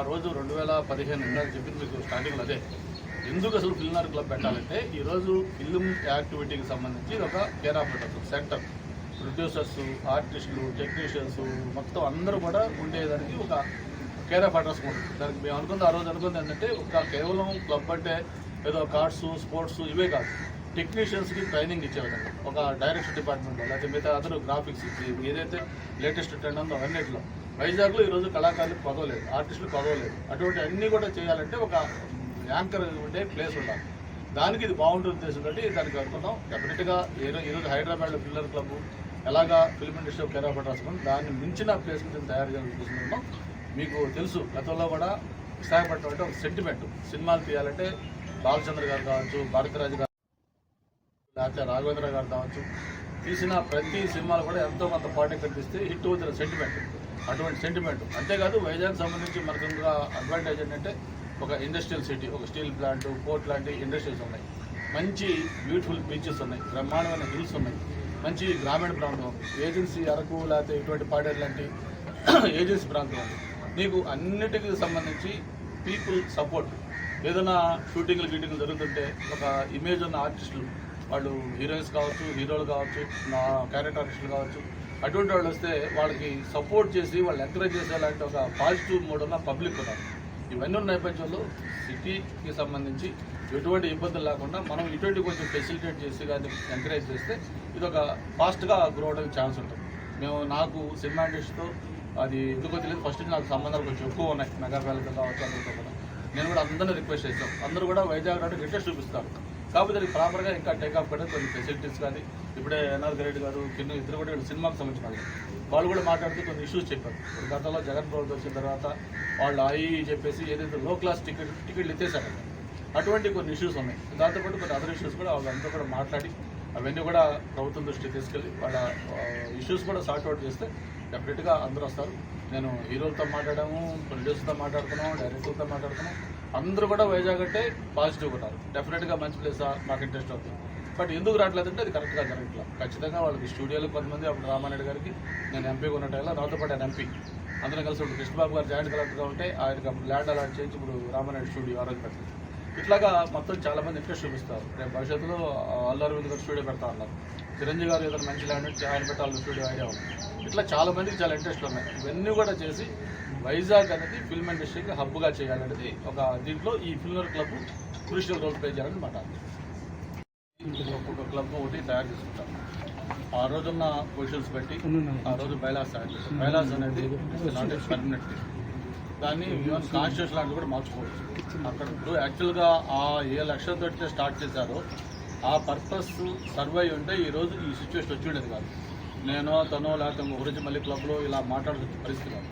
రోజు 2015 ఉండాలని చెప్పింది మీకు స్టార్టింగ్లో అదే. ఎందుకు అసలు ఫిల్మ్ క్లబ్ పెట్టాలంటే ఈరోజు ఫిల్మ్ యాక్టివిటీకి సంబంధించి ఒక కేర్ ఆఫ్ సెంటర్, ప్రొడ్యూసర్స్, ఆర్టిస్టులు, టెక్నీషియన్స్ మొత్తం అందరూ కూడా ఉండేదానికి ఒక కేర్ ఆఫ్ అడ్రస్ ఉంటుంది. దానికి మేము అనుకుంది ఆ రోజు అనుకుంది ఏంటంటే ఒక కేవలం క్లబ్ అంటే ఏదో కార్డ్స్, స్పోర్ట్స్ ఇవే కాదు, టెక్నీషియన్స్కి ట్రైనింగ్ ఇచ్చేవిధంగా ఒక డైరెక్షన్ డిపార్ట్మెంట్లో లేకపోతే మిగతా అదర్ గ్రాఫిక్స్ ఏదైతే లేటెస్ట్ ట్రెండ్ ఉందో అవన్నిటిలో వైజాగ్లో ఈరోజు కళాకారులకు పదవలేదు, ఆర్టిస్టులకు పదవలేదు. అటువంటి అన్నీ కూడా చేయాలంటే ఒక యాంకర్ ఉండే ప్లేస్ ఉండాలి. దానికి ఇది బాగుంటుంది ఉద్దేశం బట్టి దానికి అనుకున్నాం. డెఫినెట్గా ఈరోజు హైదరాబాద్లో ఫిల్లర్ క్లబ్ ఎలాగా film industry care of address దాన్ని మించిన ప్లేస్ నుంచి తయారు చేయాలని చూస్తున్నాం. మీకు తెలుసు గతంలో కూడా విశాఖపట్నం అంటే ఒక సెంటిమెంట్. సినిమాలు తీయాలంటే బాలచంద్ర గారు కావచ్చు, భారతరాజు గారు లేకపోతే రాఘవేంద్ర గారు కావచ్చు, తీసిన ప్రతి సినిమాలు కూడా ఎంతో కొంత పాట కనిపిస్తే హిట్ అవుతున్న సెంటిమెంట్. అటువంటి సెంటిమెంట్ అంతేకాదు వైజాగ్ సంబంధించి మనకు ఇంకా అడ్వాంటేజ్ ఏంటంటే ఒక ఇండస్ట్రియల్ సిటీ, ఒక స్టీల్ ప్లాంట్, పోర్ట్ లాంటి ఇండస్ట్రీస్ ఉన్నాయి, మంచి బ్యూటిఫుల్ బీచెస్ ఉన్నాయి, బ్రహ్మాండమైన హిల్స్ ఉన్నాయి, మంచి గ్రామీణ ప్రాంతం ఉంది, ఏజెన్సీ అరకు లేకపోతే ఇటువంటి పాడేరు లాంటి ఏజెన్సీ ప్రాంతం ఉంది. నీకు అన్నిటికీ సంబంధించి పీపుల్ సపోర్ట్, ఏదైనా షూటింగ్లు గీటింగ్లు జరుగుతుంటే ఒక ఇమేజ్ ఉన్న ఆర్టిస్టులు, వాళ్ళు హీరోయిన్స్ కావచ్చు, హీరోలు కావచ్చు, నా క్యారెక్టర్ ఆర్టిస్టులు కావచ్చు, అటువంటి వాళ్ళు వస్తే వాళ్ళకి సపోర్ట్ చేసి వాళ్ళు ఎంకరేజ్ చేసేలాంటి ఒక పాజిటివ్ మూడ్ ఉన్న పబ్లిక్ ఉన్నారు. ఇవన్నీ ఉన్న నేపథ్యంలో సిటీకి సంబంధించి ఎటువంటి ఇబ్బందులు లేకుండా మనం ఇటువంటి కొంచెం ఫెసిలిటేట్ చేసి కానీ ఎంకరేజ్ చేస్తే ఇది ఒక ఫాస్ట్గా గ్రో అవడానికి ఛాన్స్ ఉంటుంది. నాకు సినిమా ఇండస్ట్రీతో అది ఎందుకో తెలియదు, ఫస్ట్ నాకు సంబంధాలు కొంచెం ఎక్కువ ఉన్నాయి, నగరపాలతో కావచ్చు, అందరితో కూడా. నేను కూడా అందరినీ రిక్వెస్ట్ చేస్తాను, అందరూ కూడా వైజాగ్ రావడానికి ఇంట్రెస్ట్ చూపిస్తారు. కాకపోతే అది ప్రాపర్గా ఇంకా టేక్ఆఫ్ కూడా కొన్ని ఫెసిలిటీస్ కానీ ఇప్పుడే ఎన్ఆర్ రెడ్డి గారు కింద ఇద్దరు కూడా సినిమాకి సంబంధించిన వాళ్ళు కూడా మాట్లాడుతూ కొన్ని ఇష్యూస్ చెప్పారు. ఇప్పుడు గతంలో జగన్ ప్రభుత్వం వచ్చిన తర్వాత వాళ్ళు చెప్పేసి ఏదైతే లో క్లాస్ టికెట్లు ఎత్తేసారు, అటువంటి కొన్ని ఇష్యూస్ ఉన్నాయి. దాంతోపాటు కొన్ని అదర్ ఇష్యూస్ కూడా వాళ్ళంతా కూడా మాట్లాడి అవన్నీ కూడా ప్రభుత్వం దృష్టికి తీసుకెళ్ళి వాళ్ళ ఇష్యూస్ కూడా సార్ట్అవుట్ చేస్తే డెఫినెట్గా అందరూ వస్తారు. నేను హీరోలతో మాట్లాడాము, ప్రొడ్యూసర్తో మాట్లాడుతున్నాం, డైరెక్టర్తో మాట్లాడుతున్నాం. అందరూ కూడా వైజాగ్ అంటే పాజిటివ్ ఉన్నారు. డెఫినెట్గా మంచి ప్లేసా, మాకు ఇంట్రెస్ట్ అవుతుంది. బట్ ఎందుకు రావట్లేదంటే అది కరెక్ట్గా జరగట్లేదు. ఖచ్చితంగా వాళ్ళకి స్టూడియోలో కొంతమంది అప్పుడు రామారెడ్డి గారికి నేను ఎంపీగా ఉన్న టైంలో నాతో పాటు ఆయన ఎంపీ అందరం కలిసి ఇప్పుడు కృష్ణబాబు గారు జాయింట్ కలెక్టర్గా ఉంటే ఆయనకి అప్పుడు ల్యాండ్ అలాట్ చేసి ఇప్పుడు రామారెడ్డి స్టూడియో ఆరోగ్య పెట్టారు. ఇట్లాగా మొత్తం చాలామంది ఇంట్రెస్ట్ చూపిస్తారు. రేపు భవిష్యత్తులో అల్లు అరవింద్ గారు స్టూడియో పెడతా ఉన్నారు, చిరంజీవి గారు ఏదైనా మంచి ల్యాండ్ ఉంటే ఆయన పెట్టాలని స్టూడియో ఐడియా ఉంది. ఇట్లా చాలా మందికి చాలా ఇంట్రెస్ట్ ఉన్నాయి. ఇవన్నీ కూడా చేసి వైజాగ్ అనేది ఫిల్మ్ ఇండస్ట్రీకి హబ్గా చేయాలనేది ఒక దీంట్లో ఈ film club crucial role play చేయాలన్నమాట. ఒక్కొక్క క్లబ్ ఒకటి తయారు చేసుకుంటాం. ఆ రోజున్న పొజిషన్స్ బట్టి ఆ రోజు బైలాస్ తయారు చేస్తాం. బైలాస్ అనేది నాట్ పర్మనెంట్, దాన్ని ఈవెన్ కాన్స్టిట్యూషన్ లాంటివి కూడా మార్చుకోవచ్చు. అక్కడ ఇప్పుడు యాక్చువల్గా ఆ ఏ లక్ష్యంతో స్టార్ట్ చేశారో ఆ పర్పస్ సర్వై ఉంటే ఈరోజు ఈ సిచ్యువేషన్ వచ్చి ఉండేది కాదు. నేను తనో లేకపోతే గురించి మళ్ళీ క్లబ్లో ఇలా మాట్లాడుతున్న పరిస్థితి కాదు.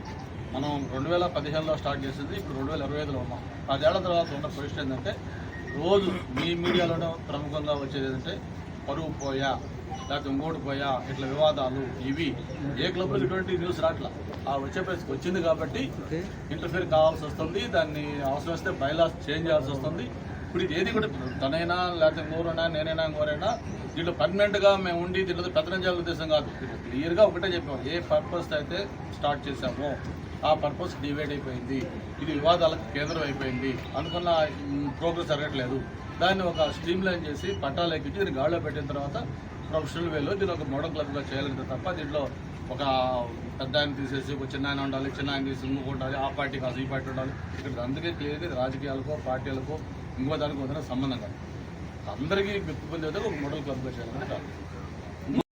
మనం 2015లో స్టార్ట్ చేసింది, ఇప్పుడు 2025లో ఉన్నాం. 10 ఏళ్ల తర్వాత ఉన్న పొజిషన్ ఏంటంటే రోజు మీ మీడియాలోనే ప్రముఖంగా వచ్చేది ఏంటంటే పరువు పోయా లేకపోతే ఇంకోటి పోయా, ఇట్లా వివాదాలు, ఇవి ఏ క్లబ్లో ఇటువంటి న్యూస్ రాట్లా. ఆ వచ్చే పరిస్థితి వచ్చింది కాబట్టి ఇంటర్ఫియర్ కావాల్సి వస్తుంది. దాన్ని అవసరం వస్తే బైలాస్ చేంజ్ చేయాల్సి వస్తుంది. ఇప్పుడు ఇది ఏది కూడా తనైనా లేకపోతే ఇంకోరైనా నేనైనా ఇంకోరైనా దీంట్లో పర్మనెంట్గా మేము ఉండి దీంట్లో పెత్తనం చేయాలని ఉద్దేశం కాదు. క్లియర్గా ఒకటే చెప్పాము, ఏ పర్పస్ అయితే స్టార్ట్ చేశామో ఆ పర్పస్ డివైడ్ అయిపోయింది, ఇది వివాదాలకు కేంద్రం అయిపోయింది, అనుకున్న ప్రోగ్రెస్ జరగట్లేదు. దాన్ని ఒక స్ట్రీమ్ లైన్ చేసి పట్టాలు ఎక్కించి దీన్ని గాడిలో పెట్టిన తర్వాత ప్రొఫెషనల్ వేలో దీన్ని ఒక మోడల్ క్లబ్గా చేయాలంటే తప్ప దీంట్లో ఒక పెద్ద ఆయన తీసేసి ఒక చిన్న ఆయన ఉండాలి, చిన్న ఆయన తీసి ఇంకొక ఉండాలి, ఆ పార్టీ కాదు ఈ పార్టీ ఉండాలి. ఇక్కడ అందుకే క్లియర్గా ఇది రాజకీయాలకో పార్టీలకో ఇంకో దానికి వదిన సంబంధం కాదు. అందరికీ మెప్పు పొందేది ఒక మోడల్ క్లబ్గా చేయాలంటే కాదు.